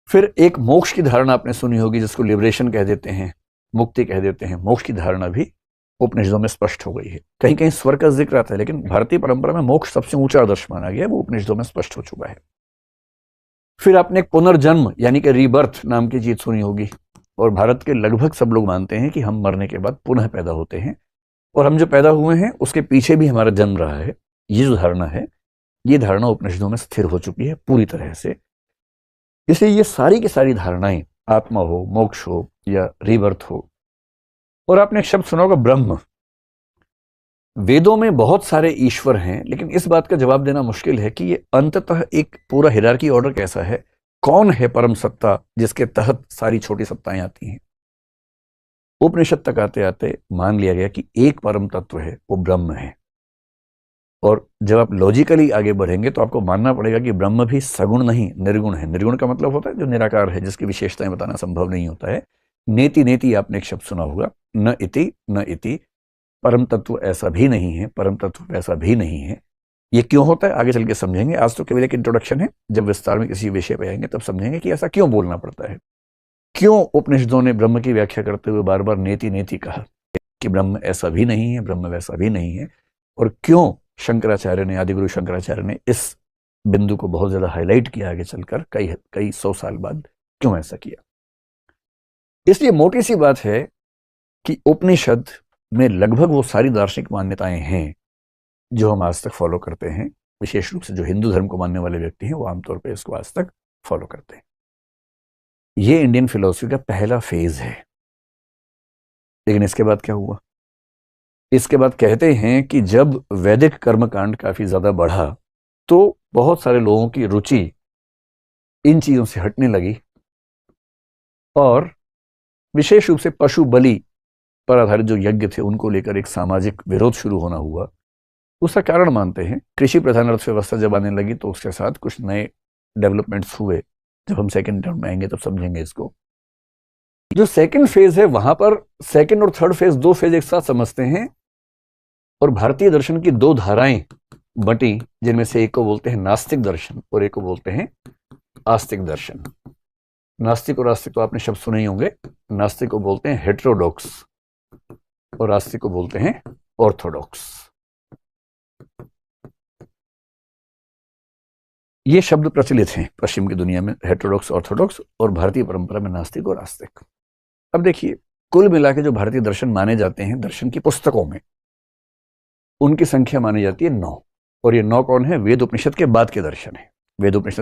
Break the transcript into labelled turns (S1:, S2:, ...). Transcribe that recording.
S1: फिर एक मोक्ष की धारणा आपने सुनी होगी, जिसको लिबरेशन कह देते हैं, मुक्ति कह देते हैं। मोक्ष की धारणा भी उपनिषदों में स्पष्ट हो गई है। कहीं कहीं स्वर्ग का जिक्र आता है, लेकिन भारतीय परंपरा में मोक्ष सबसे ऊंचा आदर्श माना गया है, वो उपनिषदों में स्पष्ट हो चुका है। फिर आपने एक पुनर्जन्म यानी कि रीबर्थ नाम की चीज सुनी होगी, और भारत के लगभग सब लोग मानते हैं कि हम मरने के बाद पुनः पैदा होते हैं, और हम जो पैदा हुए हैं उसके पीछे भी हमारा जन्म रहा है। ये जो धारणा है, ये धारणा उपनिषदों में स्थिर हो चुकी है पूरी तरह से। इसलिए ये सारी की सारी धारणाएं, आत्मा हो, मोक्ष हो या रीबर्थ हो। और आपने एक शब्द सुना होगा, ब्रह्म। वेदों में बहुत सारे ईश्वर हैं, लेकिन इस बात का जवाब देना मुश्किल है कि ये अंततः एक पूरा हिरार्की ऑर्डर कैसा है, कौन है परम सत्ता जिसके तहत सारी छोटी सत्ताएं आती हैं। उपनिषद तक आते आते मान लिया गया कि एक परम तत्व है, वो ब्रह्म है। और जब आप लॉजिकली आगे बढ़ेंगे तो आपको मानना पड़ेगा कि ब्रह्म भी सगुण नहीं, निर्गुण है। निर्गुण का मतलब होता है जो निराकार है, जिसकी विशेषताएं बताना संभव नहीं होता है। नेति नेति आपने एक शब्द सुना होगा, न इति न इति। परम तत्व ऐसा भी नहीं है, परम तत्व वैसा भी नहीं है। ये क्यों होता है आगे चल के समझेंगे। आज तो केवल एक इंट्रोडक्शन है, जब विस्तार में किसी विषय पे आएंगे तब समझेंगे कि ऐसा क्यों बोलना पड़ता है। क्यों उपनिषदों ने ब्रह्म की व्याख्या करते हुए बार बार नेति नेति कहा कि ब्रह्म ऐसा भी नहीं है, ब्रह्म वैसा भी नहीं है। और क्यों शंकराचार्य ने, आदिगुरु शंकराचार्य ने इस बिंदु को बहुत ज्यादा हाईलाइट किया आगे चलकर, कई 100 साल बाद क्यों ऐसा किया। इसलिए मोटी सी बात है कि उपनिषद में लगभग वो सारी दार्शनिक मान्यताएं हैं जो हम आज तक फॉलो करते हैं। विशेष रूप से जो हिंदू धर्म को मानने वाले व्यक्ति हैं, वो आमतौर पर इसको आज तक फॉलो करते हैं। ये इंडियन फिलॉसफी का पहला फेज है। लेकिन इसके बाद क्या हुआ? इसके बाद कहते हैं कि जब वैदिक कर्मकांड काफी ज्यादा बढ़ा, तो बहुत सारे लोगों की रुचि इन चीजों से हटने लगी, और विशेष रूप से पशु बलि पर आधारित जो यज्ञ थे उनको लेकर एक सामाजिक विरोध शुरू होना हुआ। उसका कारण मानते हैं कृषि प्रधान अर्थव्यवस्था जब आने लगी, तो उसके साथ कुछ नए डेवलपमेंट्स हुए। जब हम सेकंड टर्म में आएंगे तब समझेंगे इसको। जो सेकंड फेज है, वहां पर सेकंड और थर्ड फेज, दो फेज एक साथ समझते हैं। और भारतीय दर्शन की दो धाराएं बटी, जिनमें से एक को बोलते हैं नास्तिक दर्शन और एक को बोलते हैं आस्तिक दर्शन। नास्तिक और आस्तिक तो आपने शब्द सुने ही होंगे। नास्तिक को बोलते हैं हेटेरोडॉक्स और आस्तिक को बोलते हैं ऑर्थोडॉक्स। ये शब्द प्रचलित हैं पश्चिम की दुनिया में, हेटेरोडॉक्स, ऑर्थोडॉक्स, और भारतीय परंपरा में नास्तिक और आस्तिक। अब देखिए, कुल मिला के जो भारतीय दर्शन माने जाते हैं दर्शन की पुस्तकों में, उनकी संख्या मानी जाती है 9। और ये 9 कौन है? वेद उपनिषद के बाद के दर्शन है। वेद उपनिषद